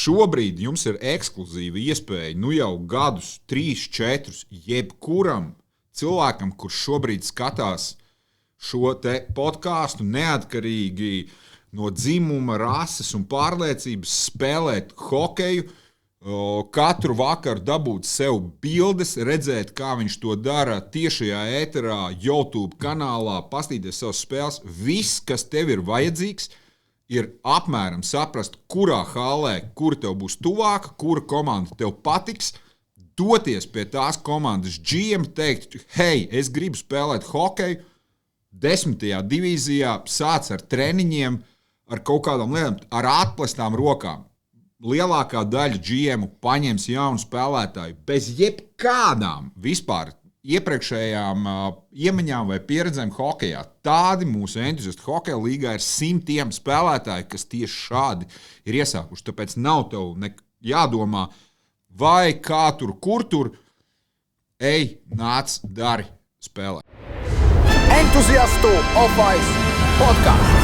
šobrīd jums ir ekskluzīva iespēja, jau gadus, 3, 4, jebkuram cilvēkam, kurš šobrīd skatās šo te podcastu neatkarīgi no dzimuma, rases un pārliecības spēlēt hokeju, katru vakaru dabūt sev bildes, redzēt, kā viņš to dara tiešajā ēterā, YouTube kanālā, pastīties savas spēles. Viss, kas tev ir vajadzīgs, ir apmēram saprast, kurā hallē, kura tev būs tuvāka, kura komanda tev patiks, doties pie tās komandas GM, teikt, hei, es gribu spēlēt hokeju, 10. divīzijā, sāc ar treniņiem, ar kaut kādām lietām, ar atplestām rokām. Lielākā daļa GM paņems jaunu spēlētāju bez jebkādām vispār iepriekšējām iemaņām vai pieredzēm hokejā. Tādi mūsu entuziasti hokeja līgā ir 100 spēlētāji, kas tieši šādi ir iesākuši. Tāpēc nav tev jādomā, vai kā tur, kur tur, ej, nāc, dari, spēlē. Entuziastu Off Ice podcast.